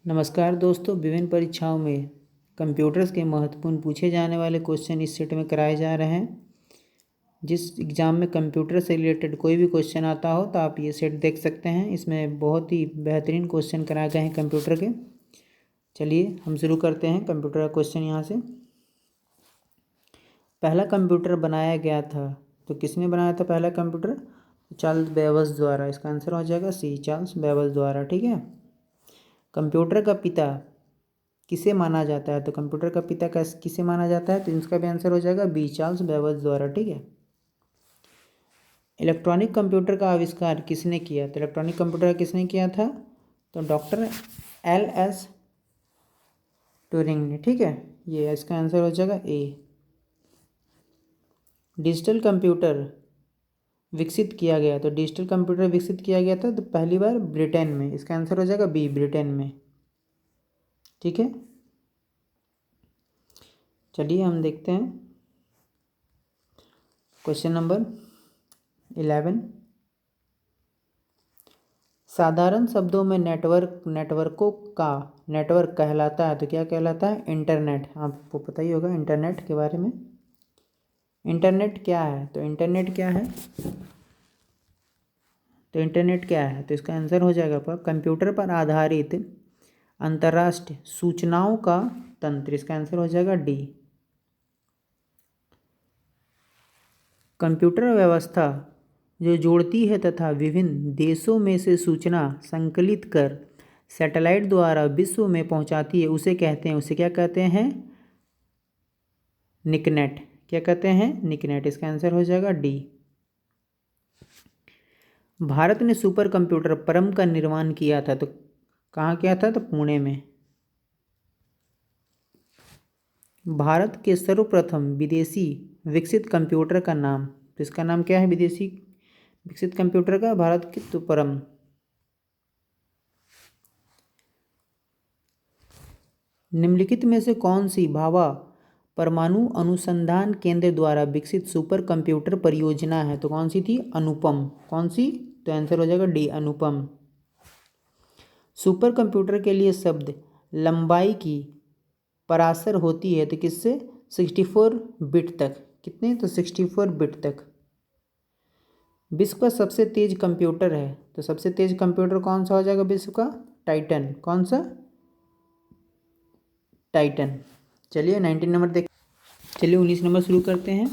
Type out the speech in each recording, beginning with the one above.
नमस्कार दोस्तों, विभिन्न परीक्षाओं में कंप्यूटर्स के महत्वपूर्ण पूछे जाने वाले क्वेश्चन इस सेट में कराए जा रहे हैं। जिस एग्ज़ाम में कंप्यूटर से रिलेटेड कोई भी क्वेश्चन आता हो तो आप ये सेट देख सकते हैं। इसमें बहुत ही बेहतरीन क्वेश्चन कराए गए हैं कंप्यूटर के। चलिए हम शुरू करते हैं कंप्यूटर का क्वेश्चन यहाँ से। पहला कंप्यूटर बनाया गया था तो किसने बनाया था पहला कंप्यूटर? चार्ल्स बेबज द्वारा। इसका आंसर हो जाएगा सी, चार्ल्स बेबज द्वारा। ठीक है। कंप्यूटर का पिता किसे माना जाता है? तो कंप्यूटर का पिता किसे माना जाता है? तो इसका भी आंसर हो जाएगा बी, चार्ल्स बेबज द्वारा। ठीक है। इलेक्ट्रॉनिक कंप्यूटर का आविष्कार किसने किया? तो इलेक्ट्रॉनिक कंप्यूटर किसने किया था? तो डॉक्टर एल.एस. ट्यूरिंग ने। ठीक है, ये इसका आंसर हो जाएगा ए। डिजिटल कंप्यूटर विकसित किया गया, तो डिजिटल कंप्यूटर विकसित किया गया था तो पहली बार ब्रिटेन में। इसका आंसर हो जाएगा बी, ब्रिटेन में। ठीक है, चलिए हम देखते हैं क्वेश्चन नंबर 11। साधारण शब्दों में नेटवर्क कहलाता है तो क्या कहलाता है? इंटरनेट। आपको पता ही होगा इंटरनेट के बारे में। इंटरनेट क्या है? तो इंटरनेट क्या है? तो इसका आंसर हो जाएगा आपका कंप्यूटर पर आधारित अंतर्राष्ट्रीय सूचनाओं का तंत्र। इसका आंसर हो जाएगा डी। कंप्यूटर व्यवस्था जो जोड़ती है तथा विभिन्न देशों में से सूचना संकलित कर सैटेलाइट द्वारा विश्व में पहुंचाती है उसे क्या कहते हैं? निकनेट। क्या कहते हैं? निकनेट। इसका आंसर हो जाएगा डी। भारत ने सुपर कंप्यूटर परम का निर्माण किया था तो कहाँ किया था? तो पुणे में। भारत के सर्वप्रथम विदेशी विकसित कंप्यूटर का नाम, तो इसका नाम क्या है विदेशी विकसित कंप्यूटर का? भारत की तो परम। निम्नलिखित में से कौन सी भाभा परमाणु अनुसंधान केंद्र द्वारा विकसित सुपर कंप्यूटर परियोजना है? तो कौन सी थी? अनुपम। कौन सी? तो आंसर हो जाएगा डी, अनुपम। सुपर कंप्यूटर के लिए शब्द लंबाई की परासर होती है तो किससे? 64 बिट तक। कितने? तो 64 बिट तक। विश्व का सबसे तेज कंप्यूटर है तो सबसे तेज कंप्यूटर कौन सा हो जाएगा विश्व का? टाइटन। कौन सा? टाइटन। चलिए 19 नंबर देख। चलिए 19 नंबर शुरू करते हैं।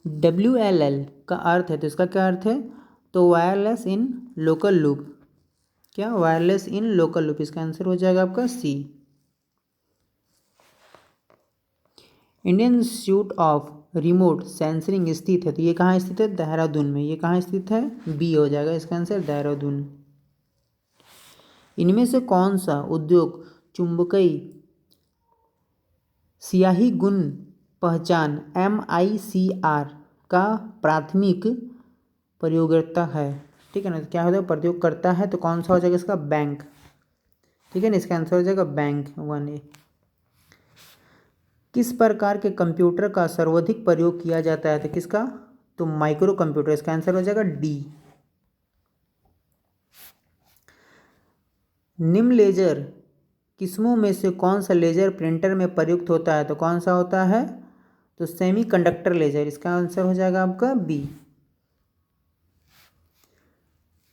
WLL का अर्थ है तो इसका क्या अर्थ है? तो वायरलेस इन लोकल लूप। क्या? Wireless in local loop. इसका आंसर हो जाएगा आपका C. Indian institute of remote sensing स्थित है तो ये कहाँ स्थित है? देहरादून में। ये कहाँ स्थित है? बी हो जाएगा इसका आंसर, देहरादून। इनमें से कौन सा उद्योग चुंबकीय स्याही गुण पहचान MICR का प्राथमिक प्रयोगकर्ता है? ठीक है ना, तो क्या होता है? प्रयोग करता है तो कौन सा हो जाएगा इसका? बैंक। ठीक है ना, इसका आंसर हो जाएगा बैंक, 1A। किस प्रकार के कंप्यूटर का सर्वाधिक प्रयोग किया जाता है? तो किसका? तो माइक्रो कंप्यूटर। इसका आंसर हो जाएगा डी। निम्न लेजर किस्मों में से कौन सा लेजर प्रिंटर में प्रयुक्त होता है? तो कौन सा होता है? तो सेमीकंडक्टर लेजर। इसका आंसर हो जाएगा आपका बी।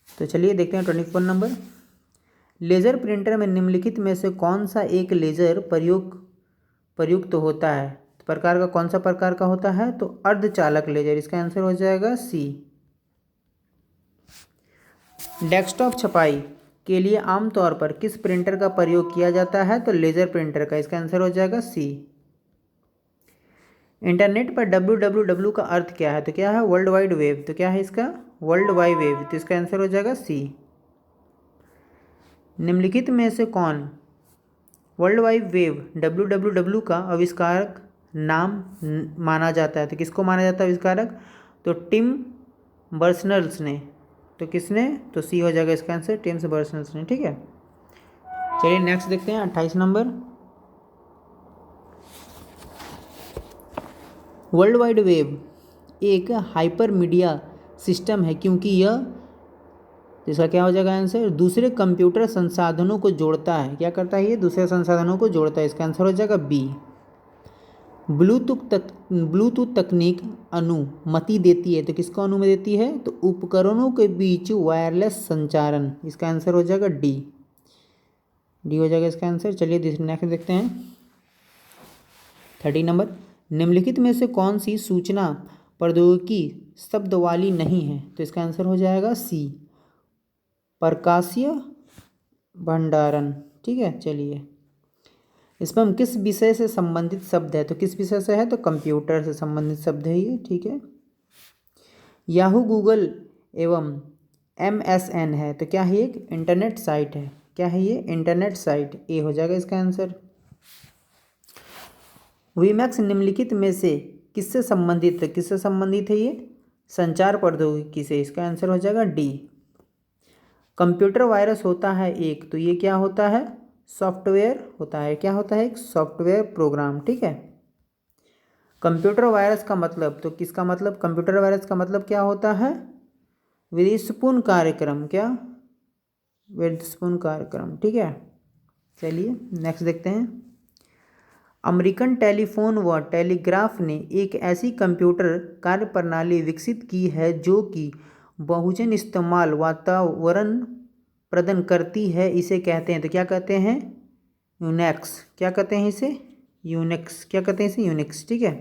तो चलिए देखते हैं 24 नंबर। लेजर प्रिंटर में निम्नलिखित में से कौन सा एक लेजर प्रयुक्त होता है? तो प्रकार का कौन सा प्रकार का होता है? तो अर्धचालक लेजर। इसका आंसर हो जाएगा सी। डेस्कटॉप छपाई के लिए आमतौर पर किस प्रिंटर का प्रयोग किया जाता है? तो लेजर प्रिंटर का। इसका आंसर हो जाएगा सी। इंटरनेट पर www का अर्थ क्या है? तो क्या है? World wide web. तो क्या है इसका? World wide web. तो इसका आंसर हो जाएगा सी। निम्नलिखित में से कौन वर्ल्ड वाइड वेब www का आविष्कारक नाम माना जाता है? तो किसको माना जाता है आविष्कारक? तो टिम बर्नर्स ने। तो किसने? तो सी हो जाएगा इसका आंसर, टिम बर्नर्स ने। ठीक है, चलिए नेक्स्ट देखते हैं 28 नंबर। वर्ल्ड वाइड वेब एक हाइपर मीडिया सिस्टम है क्योंकि यह तो इसका क्या हो जाएगा आंसर, दूसरे कंप्यूटर संसाधनों को जोड़ता है। क्या करता है ये, दूसरे संसाधनों को जोड़ता है। इसका आंसर हो जाएगा बी। ब्लूटूथ तकनीक अनुमति देती है, तो किसको अनुमति देती है, तो उपकरणों के बीच वायरलेस संचारण। इसका आंसर हो जाएगा डी। डी हो जाएगा इसका आंसर। चलिए नेक्स्ट देखते हैं 30 नंबर। निम्नलिखित में से कौन सी सूचना प्रौद्योगिकी शब्द वाली नहीं है, तो इसका आंसर हो जाएगा सी, प्रकाशीय भंडारण। ठीक है, चलिए इसमें हम किस विषय से संबंधित शब्द है, तो किस विषय से है, तो कंप्यूटर से संबंधित शब्द है ये। ठीक है, याहू गूगल एवं MSN है, तो क्या है, एक इंटरनेट साइट है। क्या है ये, इंटरनेट साइट। ए हो जाएगा इसका आंसर। वीमैक्स निम्नलिखित में से किससे संबंधित है, किससे संबंधित है ये, संचार प्रौद्योगिकी से। इसका आंसर हो जाएगा डी। कंप्यूटर वायरस होता है एक, तो ये क्या होता है, सॉफ्टवेयर होता है। क्या होता है, एक सॉफ्टवेयर प्रोग्राम। ठीक है, कंप्यूटर वायरस का मतलब, तो किसका मतलब, कंप्यूटर वायरस का मतलब क्या होता है, विदेशपूर्ण कार्यक्रम। क्या, विदेशपूर्ण कार्यक्रम। ठीक है, चलिए नेक्स्ट देखते हैं। अमेरिकन टेलीफोन व टेलीग्राफ ने एक ऐसी कंप्यूटर कार्यप्रणाली विकसित की है जो कि बहुजन इस्तेमाल वातावरण प्रदान करती है। इसे कहते हैं, तो क्या कहते हैं, यूनिक्स। क्या कहते हैं इसे, यूनिक्स। क्या कहते हैं इसे, यूनिक्स। ठीक है,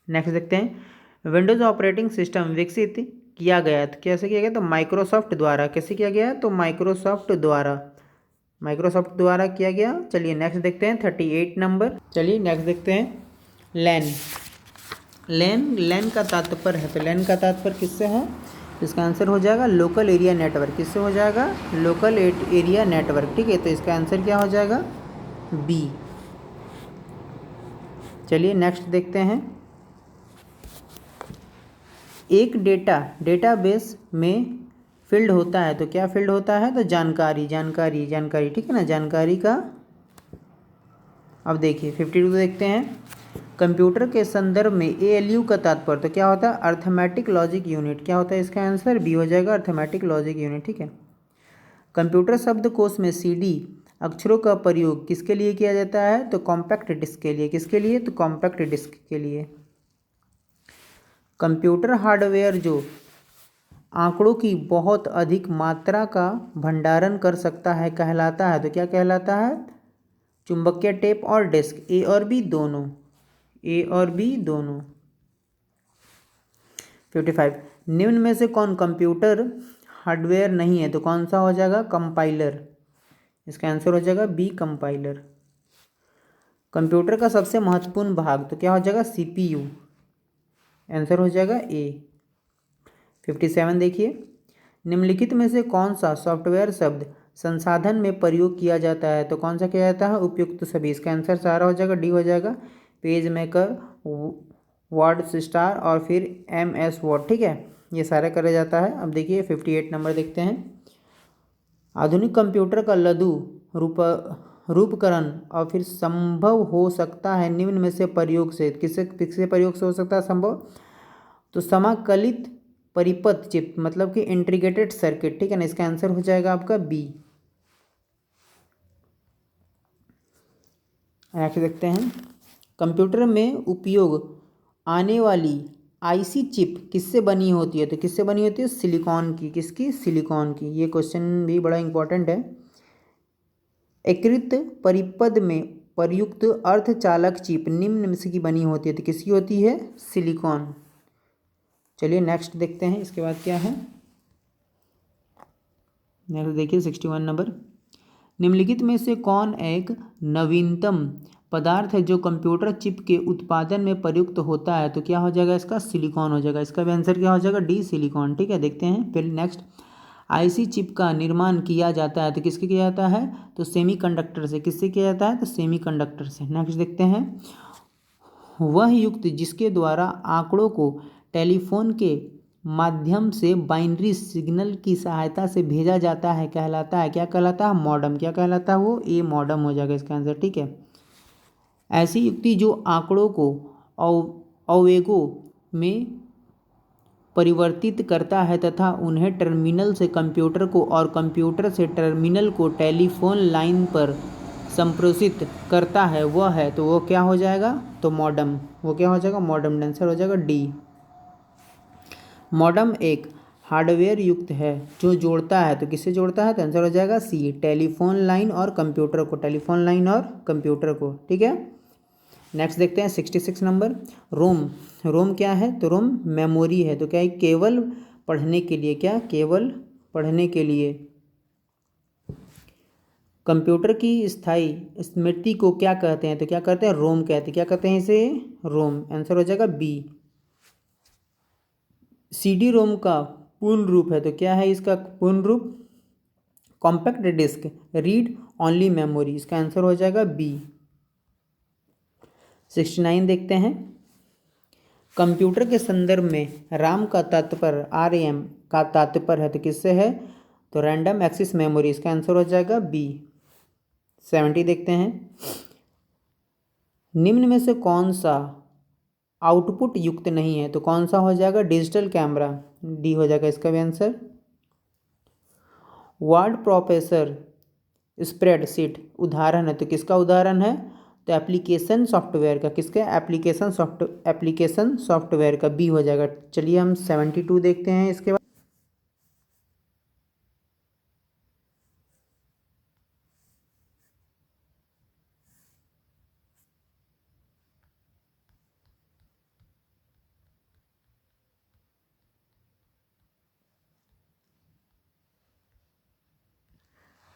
नेक्स्ट देखते हैं। विंडोज ऑपरेटिंग सिस्टम विकसित किया गया, तो कैसे किया गया, तो माइक्रोसॉफ्ट द्वारा। कैसे किया गया, तो माइक्रोसॉफ्ट द्वारा किया गया। चलिए नेक्स्ट देखते हैं 38 नंबर। चलिए नेक्स्ट देखते हैं लैन का तात्पर्य है, तो लैन का तात्पर्य किससे है, इसका आंसर हो जाएगा लोकल एरिया नेटवर्क। किससे हो जाएगा, लोकल एरिया नेटवर्क। ठीक है, तो इसका आंसर क्या हो जाएगा, बी। चलिए नेक्स्ट देखते हैं। एक डेटाबेस में फील्ड होता है, तो क्या फील्ड होता है, तो जानकारी। ठीक है ना, जानकारी का। अब देखिए 52 देखते हैं। कंप्यूटर के संदर्भ में ALU का तात्पर्य, तो क्या होता है, अर्थमेटिक लॉजिक यूनिट। क्या होता है, इसका आंसर बी हो जाएगा, अर्थमेटिक लॉजिक यूनिट। ठीक है, कंप्यूटर शब्दकोश में CD अक्षरों का प्रयोग किसके लिए किया जाता है, तो कॉम्पैक्ट डिस्क के लिए। किसके लिए, तो कॉम्पैक्ट डिस्क के लिए। कंप्यूटर हार्डवेयर जो आंकड़ों की बहुत अधिक मात्रा का भंडारण कर सकता है कहलाता है, तो क्या कहलाता है, चुंबकीय टेप और डिस्क। ए और बी दोनों। 55 निम्न में से कौन कंप्यूटर हार्डवेयर नहीं है, तो कौन सा हो जाएगा, कंपाइलर। इसका आंसर हो जाएगा बी, कंपाइलर। कंप्यूटर का सबसे महत्वपूर्ण भाग, तो क्या हो जाएगा, CPU। आंसर हो जाएगा ए। 57 देखिए। निम्नलिखित में से कौन सा सॉफ्टवेयर शब्द संसाधन में प्रयोग किया जाता है, तो कौन सा किया जाता है, उपयुक्त सभी। इसका आंसर सारा हो जाएगा, डी हो जाएगा, पेज मेकर, वर्ड स्टार और फिर MS वर्ड। ठीक है, ये सारा करा जाता है। अब देखिए 58 नंबर देखते हैं। आधुनिक कंप्यूटर का लघु रूपकरण और फिर संभव हो सकता है निम्न में से प्रयोग से। किससे प्रयोग से हो सकता है संभव, तो समाकलित परिपथ चिप, मतलब कि इंटीग्रेटेड सर्किट। ठीक है ना, इसका आंसर हो जाएगा आपका बी। आगे देखते हैं। कंप्यूटर में उपयोग आने वाली IC चिप किससे बनी होती है, तो किससे बनी होती है, सिलिकॉन की। किसकी, सिलिकॉन की। ये क्वेश्चन भी बड़ा इंपॉर्टेंट है। एकीकृत परिपथ में प्रयुक्त अर्धचालक चिप निम्न में से की बनी होती है, तो किसकी होती है, सिलिकॉन। चलिए नेक्स्ट देखते हैं, इसके बाद क्या है, नेक्स्ट देखिए 61 नंबर। निम्नलिखित में से कौन एक नवीनतम पदार्थ है जो कंप्यूटर चिप के उत्पादन में प्रयुक्त होता है, तो क्या हो जाएगा इसका, सिलिकॉन हो जाएगा। इसका भी आंसर क्या हो जाएगा, डी, सिलिकॉन। ठीक है, देखते हैं फिर नेक्स्ट। IC चिप का निर्माण किया जाता है, तो किसके किया जाता है, तो सेमीकंडक्टर से। किससे किया जाता है, तो सेमीकंडक्टर से। नेक्स्ट देखते हैं। वह युक्ति जिसके द्वारा आंकड़ों को टेलीफोन के माध्यम से बाइनरी सिग्नल की सहायता से भेजा जाता है कहलाता है, क्या कहलाता है, मॉडम। क्या कहलाता है वो, ए, मॉडम हो जाएगा इसका आंसर। ठीक है, ऐसी युक्ति जो आंकड़ों को आवेगों में परिवर्तित करता है तथा उन्हें टर्मिनल से कंप्यूटर को और कंप्यूटर से टर्मिनल को टेलीफोन लाइन पर संप्रेषित करता है वह है, तो वो क्या हो जाएगा, तो मॉडम। वो क्या हो जाएगा, मॉडम। आंसर हो जाएगा डी। मॉडम एक हार्डवेयर युक्त है जो जोड़ता है, तो किससे जोड़ता है, तो आंसर हो जाएगा सी, टेलीफोन लाइन और कंप्यूटर को, टेलीफोन लाइन और कंप्यूटर को। ठीक है, नेक्स्ट देखते हैं 66 नंबर। रोम। रोम क्या है, तो रोम मेमोरी है, तो क्या है, केवल पढ़ने के लिए, क्या, केवल पढ़ने के लिए। कंप्यूटर की स्थायी स्मृति को क्या कहते हैं, तो क्या कहते हैं, रोम कहते हैं। क्या कहते हैं इसे, रोम। आंसर हो जाएगा बी। सीडी रोम का पूर्ण रूप है, तो क्या है इसका पूर्ण रूप, compact disc read only memory. इसका आंसर हो जाएगा बी। 69 देखते हैं। कंप्यूटर के संदर्भ में राम का तात्पर्य, आरएम का तात्पर्य है, तो किससे है, तो रैंडम एक्सेस मेमोरी। इसका आंसर हो जाएगा बी। 70 देखते हैं। निम्न में से कौन सा आउटपुट युक्त नहीं है, तो कौन सा हो जाएगा, डिजिटल कैमरा। डी हो जाएगा इसका भी आंसर। वर्ड प्रोसेसर स्प्रेडशीट उदाहरण है, तो किसका उदाहरण है, तो एप्लीकेशन सॉफ्टवेयर का। किसका, एप्लीकेशन सॉफ्टवेयर का। बी हो जाएगा। चलिए हम 72 देखते हैं इसके बाद।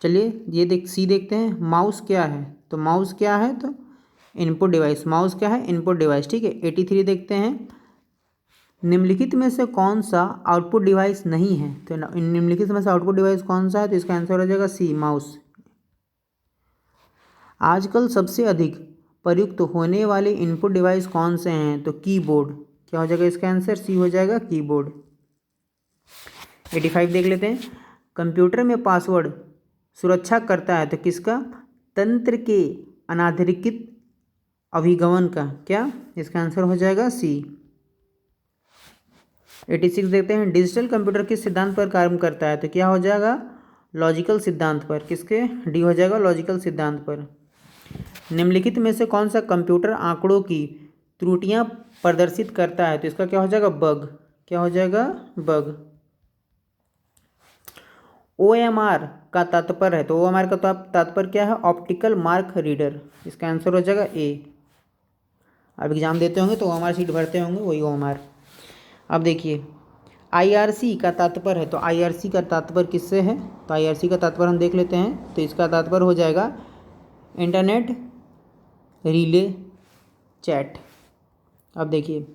चलिए ये सी देखते हैं। माउस क्या है, तो माउस क्या है, तो इनपुट डिवाइस। माउस क्या है, इनपुट डिवाइस। ठीक है, 83 देखते हैं। निम्नलिखित में से कौन सा आउटपुट डिवाइस नहीं है, तो निम्नलिखित में से आउटपुट डिवाइस कौन सा है, तो इसका आंसर हो जाएगा सी, माउस। आजकल सबसे अधिक प्रयुक्त होने वाले इनपुट डिवाइस कौन से हैं, तो कीबोर्ड। क्या हो जाएगा इसका आंसर, सी हो जाएगा, कीबोर्ड। 85 देख लेते हैं। कंप्यूटर में पासवर्ड सुरक्षा करता है, तो किसका, तंत्र के अनाधिकृत अभिगमन का। क्या, इसका आंसर हो जाएगा सी। 86 देखते हैं। डिजिटल कंप्यूटर किस सिद्धांत पर कार्य करता है, तो क्या हो जाएगा, लॉजिकल सिद्धांत पर। किसके, डी हो जाएगा, लॉजिकल सिद्धांत पर। निम्नलिखित में से कौन सा कंप्यूटर आंकड़ों की त्रुटियां प्रदर्शित करता है, तो इसका क्या हो जाएगा, बग। क्या हो जाएगा, बग। OMR का तात्पर्य है, तो OMR का तात्पर्य क्या है, ऑप्टिकल मार्क रीडर। इसका आंसर हो जाएगा ए। अब एग्जाम देते होंगे तो OMR सीट भरते होंगे, वही OMR। अब देखिए IRC का तात्पर्य है, तो IRC का तात्पर्य किससे है, तो IRC का तात्पर्य हम देख लेते हैं। तो इसका तात्पर्य हो जाएगा इंटरनेट रिले चैट। अब देखिए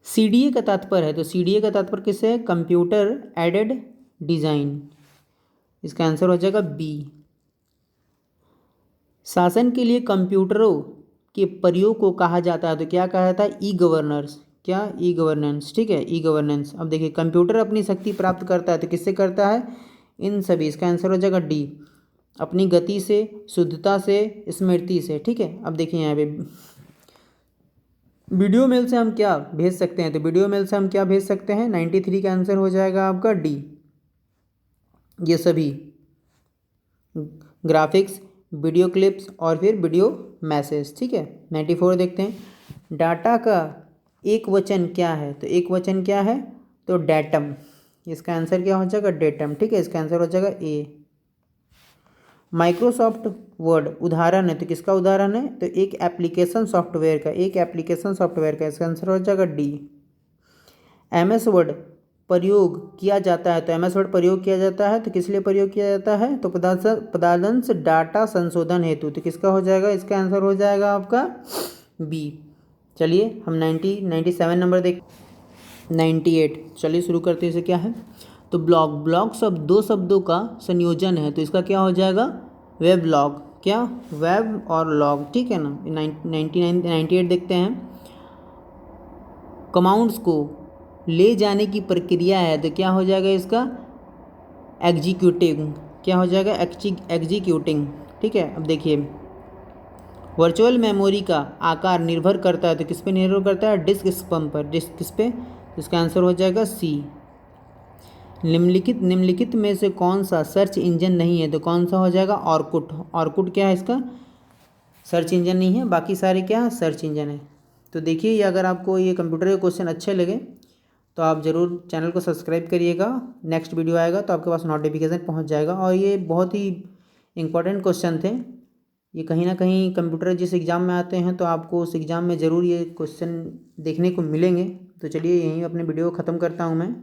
CDA का तात्पर्य है, तो CDA का तात्पर्य किससे है, कंप्यूटर एडेड डिज़ाइन। इसका आंसर हो जाएगा बी। शासन के लिए कंप्यूटरों के प्रयोग को कहा जाता है, तो क्या कहा जाता है, ई गवर्नर्स। क्या, ई गवर्नेंस। ठीक है, ई गवर्नेंस। अब देखिए कंप्यूटर अपनी शक्ति प्राप्त करता है, तो किससे करता है, इन सभी। इसका आंसर हो जाएगा डी, अपनी गति से, शुद्धता से, स्मृति से। ठीक है, अब देखिए यहाँ पे वीडियो मेल से हम क्या भेज सकते हैं, तो वीडियो मेल से हम क्या भेज सकते हैं, 93 का आंसर हो जाएगा आपका डी, ये सभी ग्राफिक्स, वीडियो क्लिप्स और फिर वीडियो मैसेज। ठीक है, 94 देखते हैं। डाटा का एक वचन क्या है, तो एक वचन क्या है, तो डेटम। इसका आंसर क्या हो जाएगा, डेटम। ठीक है, इसका आंसर हो जाएगा ए। माइक्रोसॉफ्ट वर्ड उदाहरण है, तो किसका उदाहरण है, तो एक एप्लीकेशन सॉफ्टवेयर का, एक एप्लीकेशन सॉफ्टवेयर का। इसका आंसर हो जाएगा डी। MS वर्ड प्रयोग किया जाता है, तो MS वर्ड प्रयोग किया जाता है, तो किस लिए प्रयोग किया जाता है, तो पदांश डाटा संशोधन हेतु। तो किसका हो जाएगा, इसका आंसर हो जाएगा आपका बी। चलिए हम 97 नंबर देख 98। चलिए शुरू करते हैं। इसे क्या है, तो ब्लॉग। ब्लॉग शब्द दो शब्दों का संयोजन है, तो इसका क्या हो जाएगा, वेब लॉग। क्या, वेब और लॉग। ठीक है ना। 98 देखते हैं। कमांड्स को ले जाने की प्रक्रिया है, तो क्या हो जाएगा इसका, एग्जीक्यूटिंग। क्या हो जाएगा, एग्जीक्यूटिंग। ठीक है, अब देखिए वर्चुअल मेमोरी का आकार निर्भर करता है, तो किस पे निर्भर करता है, डिस्क स्पम पर। डिस्क किस पे, इसका आंसर हो जाएगा सी। निम्नलिखित में से कौन सा सर्च इंजन नहीं है, तो कौन सा हो जाएगा, ऑर्कुट। ऑर्कुट क्या है, इसका सर्च इंजन नहीं है, बाकी सारे क्या सर्च इंजन है। तो देखिए, ये अगर आपको ये कंप्यूटर के क्वेश्चन अच्छे लगे तो आप ज़रूर चैनल को सब्सक्राइब करिएगा। नेक्स्ट वीडियो आएगा तो आपके पास नोटिफिकेशन पहुंच जाएगा। और ये बहुत ही इंपॉर्टेंट क्वेश्चन थे, ये कहीं ना कहीं कंप्यूटर जिस एग्ज़ाम में आते हैं तो आपको उस एग्ज़ाम में ज़रूर ये क्वेश्चन देखने को मिलेंगे। तो चलिए, यहीं अपने वीडियो को ख़त्म करता हूँ मैं।